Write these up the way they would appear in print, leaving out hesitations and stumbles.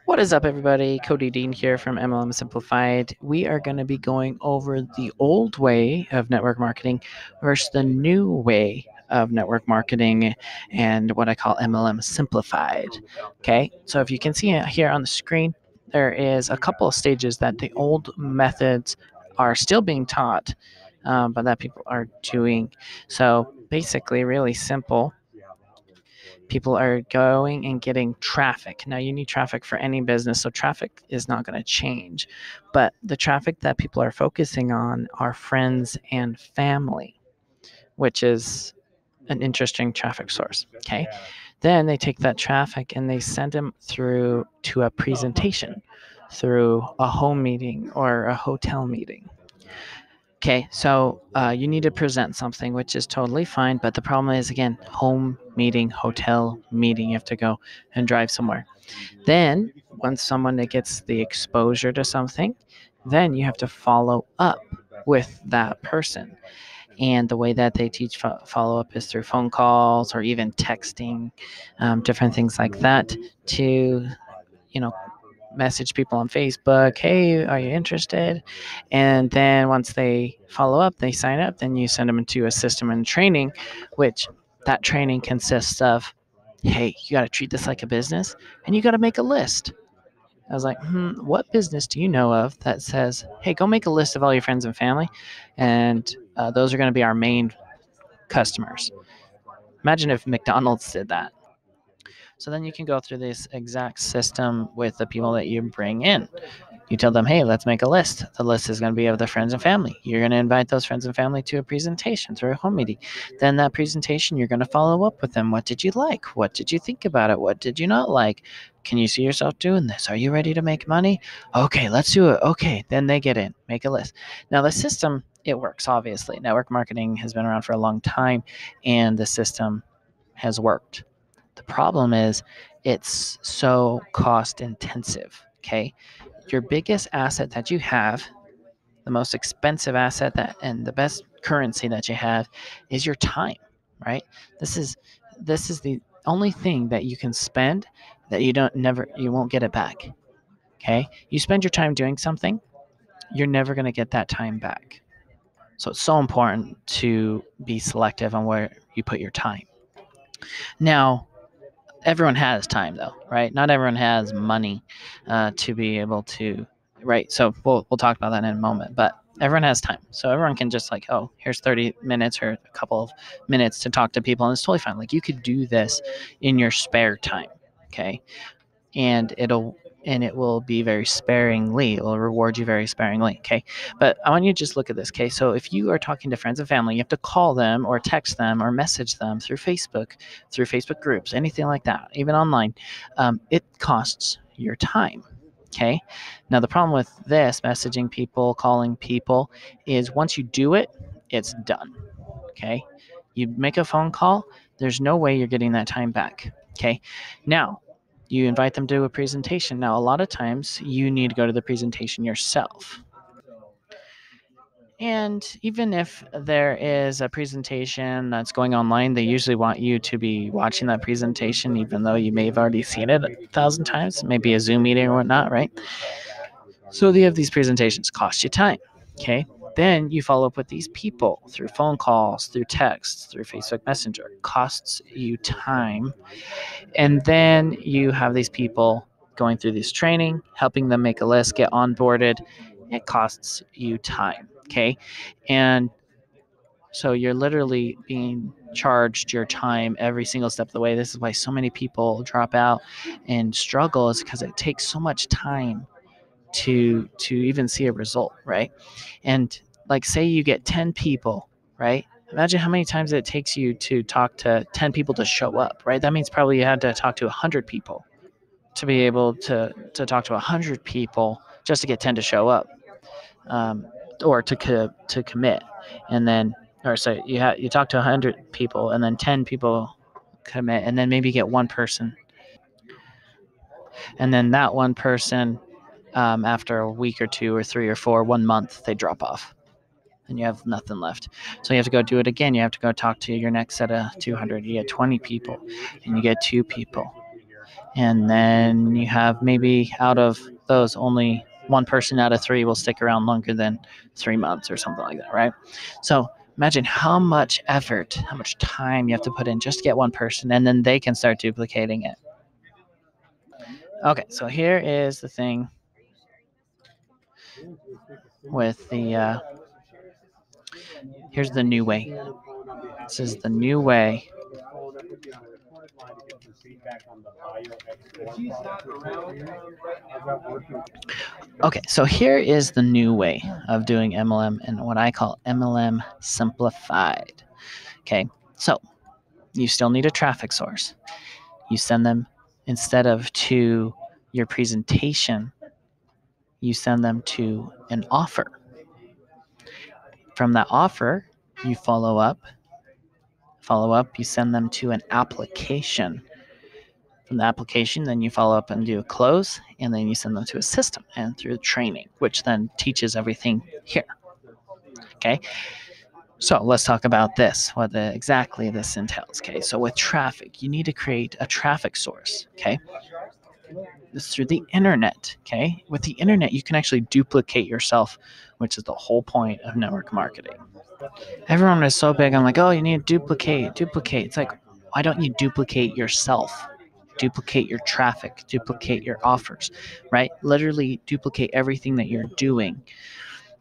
What is up, everybody? Cody Dean here from MLM Simplified. We are going to be going over the old way of network marketing versus the new way of network marketing and what I call MLM Simplified. Okay, so if you can see it here on the screen, there is a couple of stages that the old methods are still being taught, but that people are doing. So basically, really simple. People are going and getting traffic. Now, you need traffic for any business, so traffic is not going to change. But the traffic that people are focusing on are friends and family, which is an interesting traffic source. Okay. Then they take that traffic and they send them through to a presentation, through a home meeting or a hotel meeting. Okay, so you need to present something, which is totally fine. But the problem is, again, home meeting, hotel meeting. You have to go and drive somewhere. Then, once someone gets the exposure to something, then you have to follow up with that person. And the way that they teach follow up is through phone calls or even texting, different things like that to, you know, message people on Facebook, hey, are you interested? And then once they follow up, they sign up, then you send them into a system and training, which that training consists of, hey, you got to treat this like a business and you got to make a list. I was like, what business do you know of that says, hey, go make a list of all your friends and family, and those are going to be our main customers? Imagine if McDonald's did that. So then you can go through this exact system with the people that you bring in. You tell them, hey, let's make a list. The list is going to be of the friends and family. You're going to invite those friends and family to a presentation, through a home meeting. Then that presentation, you're going to follow up with them. What did you like? What did you think about it? What did you not like? Can you see yourself doing this? Are you ready to make money? Okay, let's do it. Okay, then they get in. Make a list. Now, the system, it works, obviously. Network marketing has been around for a long time, and the system has worked. The problem is it's so cost intensive. Okay. Your biggest asset that you have, the most expensive asset that and the best currency that you have is your time, right? This is the only thing that you can spend that you won't get it back. Okay? You spend your time doing something, you're never going to get that time back. So it's so important to be selective on where you put your time. Now, everyone has time though, right? Not everyone has money to be able to, right? So we'll talk about that in a moment, but everyone has time. So everyone can just like, oh, here's 30 minutes or a couple of minutes to talk to people, and it's totally fine. Like, you could do this in your spare time, okay? And it will be very sparingly. It will reward you very sparingly. Okay. But I want you to just look at this. Okay. So if you are talking to friends and family, you have to call them or text them or message them through Facebook groups, anything like that, even online. It costs your time. Okay. Now, the problem with this messaging people, calling people, is once you do it, it's done. Okay. You make a phone call, there's no way you're getting that time back. Okay. Now, you invite them to a presentation. Now, a lot of times you need to go to the presentation yourself. And even if there is a presentation that's going online, they usually want you to be watching that presentation, even though you may have already seen it 1,000 times, maybe a Zoom meeting or whatnot, right? So they have these presentations, cost you time. Okay. Then you follow up with these people through phone calls, through texts, through Facebook Messenger. Costs you time. And then you have these people going through this training, helping them make a list, get onboarded. It costs you time. Okay. And so you're literally being charged your time every single step of the way. This is why so many people drop out and struggle, is because it takes so much time to even see a result, right? And like, say you get 10 people, right? Imagine how many times it takes you to talk to 10 people to show up, right? That means probably you had to talk to 100 people to be able to talk to 100 people just to get 10 to show up, um, or to commit. And then, or so you talk to 100 people and then 10 people commit, and then maybe get one person, and then that one person, after a week or two or three or four, 1 month, they drop off and you have nothing left. So you have to go do it again. You have to go talk to your next set of 200. You get 20 people and you get two people. And then you have maybe out of those, only one person out of three will stick around longer than 3 months or something like that, right? So imagine how much effort, how much time you have to put in just to get one person, and then they can start duplicating it. Okay, so here is the thing with here's the new way. This is the new way. Okay, so here is the new way of doing MLM and what I call MLM Simplified. Okay, so you still need a traffic source. You send them, instead of to your presentation, you send them to an offer. From that offer, you follow up, you send them to an application. From the application, then you follow up and do a close, and then you send them to a system and through training, which then teaches everything here. Okay, so let's talk about this, what exactly this entails. Okay, so with traffic, you need to create a traffic source. Okay, it's through the internet. Okay, with the internet, you can actually duplicate yourself, which is the whole point of network marketing. Everyone is so big on like, oh, you need to duplicate. It's like, why don't you duplicate yourself? Duplicate your traffic, duplicate your offers, right? Literally duplicate everything that you're doing,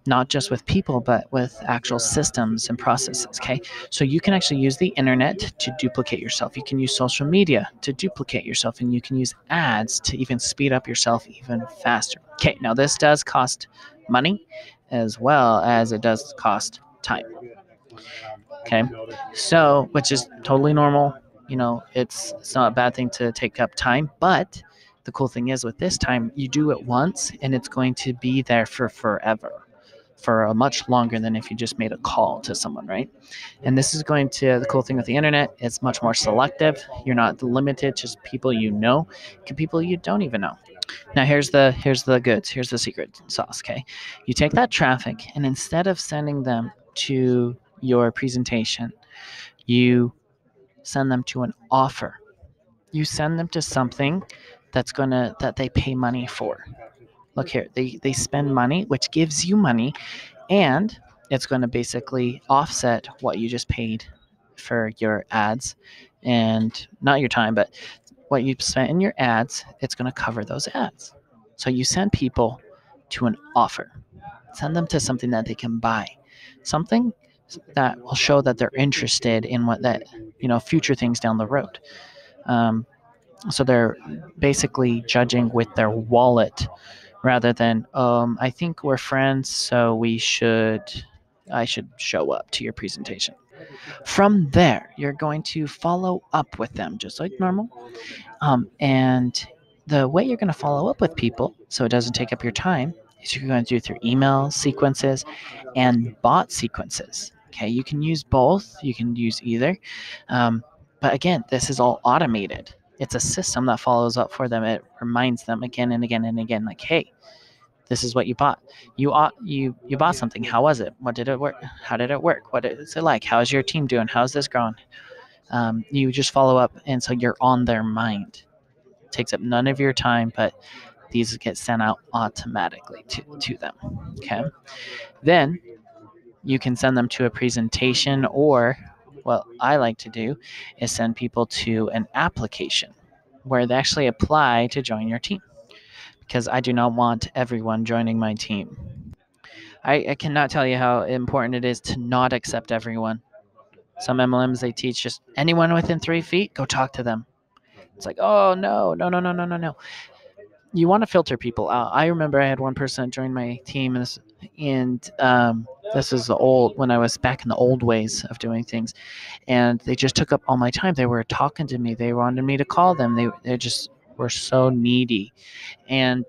not just with people, but with actual systems and processes. Okay. So you can actually use the internet to duplicate yourself. You can use social media to duplicate yourself, and you can use ads to even speed up yourself even faster. Okay. Now, this does cost money as well as it does cost time. Okay. So, which is totally normal. It's not a bad thing to take up time, but the cool thing is with this time, you do it once and it's going to be there for forever, for a much longer than if you just made a call to someone, right? And this is going to, the cool thing with the internet, it's much more selective. You're not limited to just people you know, to people you don't even know. Now here's the goods. Here's the secret sauce. Okay, you take that traffic, and instead of sending them to your presentation, you send them to an offer. You send them to something that they pay money for. Look here, they spend money, which gives you money, and it's going to basically offset what you just paid for your ads, and not your time, but what you spent in your ads. It's going to cover those ads. So you send people to an offer. Send them to something that they can buy, something that will show that they're interested in what that future things down the road. Um, so they're basically judging with their wallet rather than I think we're friends, so I should show up to your presentation. From there, you're going to follow up with them just like normal. And the way you're going to follow up with people so it doesn't take up your time is you're going to do it through email sequences and bot sequences. Okay, you can use both, you can use either. But again, this is all automated. It's a system that follows up for them. It reminds them again and again and again, like, hey, this is what you bought. You bought something. How was it? What did it work? How did it work? What is it like? How's your team doing? How's this growing? You just follow up, and so you're on their mind. It takes up none of your time, but these get sent out automatically to them. Okay. Then you can send them to a presentation, or what I like to do is send people to an application where they actually apply to join your team, because I do not want everyone joining my team. I cannot tell you how important it is to not accept everyone. Some MLMs, they teach just anyone within 3 feet, go talk to them. It's like, oh, no, no, no, no, no, no, no. You want to filter people out. I remember I had one person join my team, and this is when I was back in the old ways of doing things, and they just took up all my time. They were talking to me. They wanted me to call them. They just were so needy. And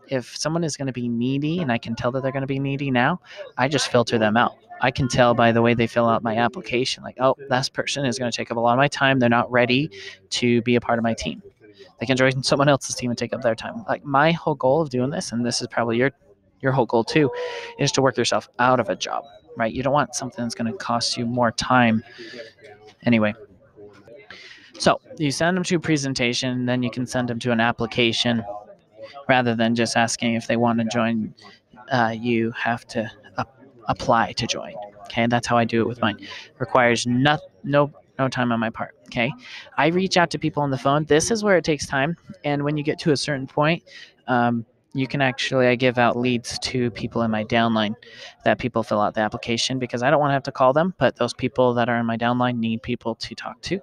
if someone is going to be needy, and I can tell that they're going to be needy now, I just filter them out. I can tell by the way they fill out my application, like, oh, this person is going to take up a lot of my time. They're not ready to be a part of my team. They can join someone else's team and take up their time. Like, my whole goal of doing this, and this is probably your whole goal too, is to work yourself out of a job, right? You don't want something that's going to cost you more time anyway. So you send them to a presentation, then you can send them to an application rather than just asking if they want to join. You have to apply to join. Okay, that's how I do it with mine. Requires no time on my part. Okay, I reach out to people on the phone. This is where it takes time, and when you get to a certain point, you can actually I give out leads to people in my downline that people fill out the application because I don't want to have to call them, but those people that are in my downline need people to talk to.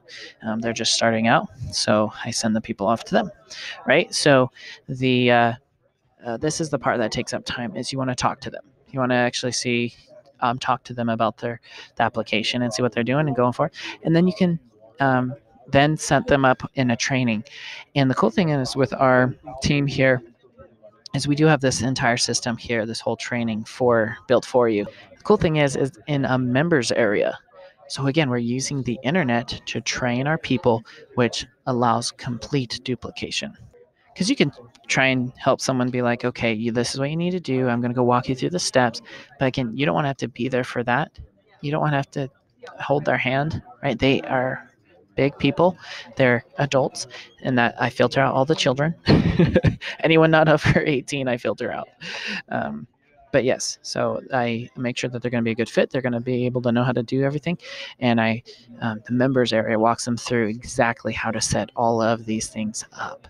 They're just starting out, so I send the people off to them. Right. So the this is the part that takes up time is you want to talk to them. You want to actually see talk to them about the application and see what they're doing and going for, and then you can then set them up in a training. And the cool thing is with our team here is we do have this entire system here, this whole training for built for you. The cool thing is in a members area. So again, we're using the internet to train our people, which allows complete duplication. Because you can try and help someone be like, okay, this is what you need to do. I'm going to go walk you through the steps. But again, you don't want to have to be there for that. You don't want to have to hold their hand, right? They are big people. They're adults, and that I filter out all the children. Anyone not over 18, I filter out. Um, but yes, so I make sure that they're going to be a good fit. They're going to be able to know how to do everything, and the members area walks them through exactly how to set all of these things up.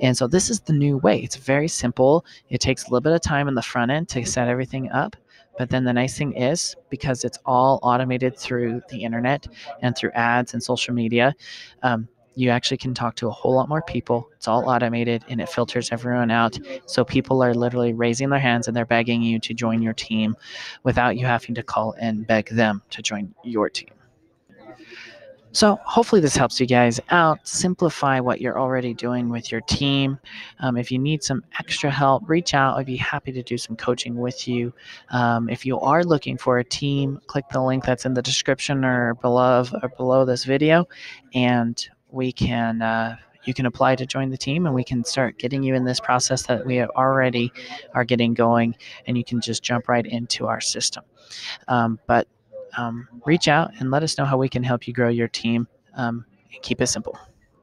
And so this is the new way. It's very simple. It takes a little bit of time in the front end to set everything up. But then the nice thing is, because it's all automated through the internet and through ads and social media, you actually can talk to a whole lot more people. It's all automated and it filters everyone out. So people are literally raising their hands and they're begging you to join your team without you having to call and beg them to join your team. So hopefully this helps you guys out, simplify what you're already doing with your team. If you need some extra help, reach out. I'd be happy to do some coaching with you. If you are looking for a team, click the link that's in the description or below this video, and we can you can apply to join the team, and we can start getting you in this process that we already are getting going, and you can just jump right into our system. But reach out and let us know how we can help you grow your team and keep it simple.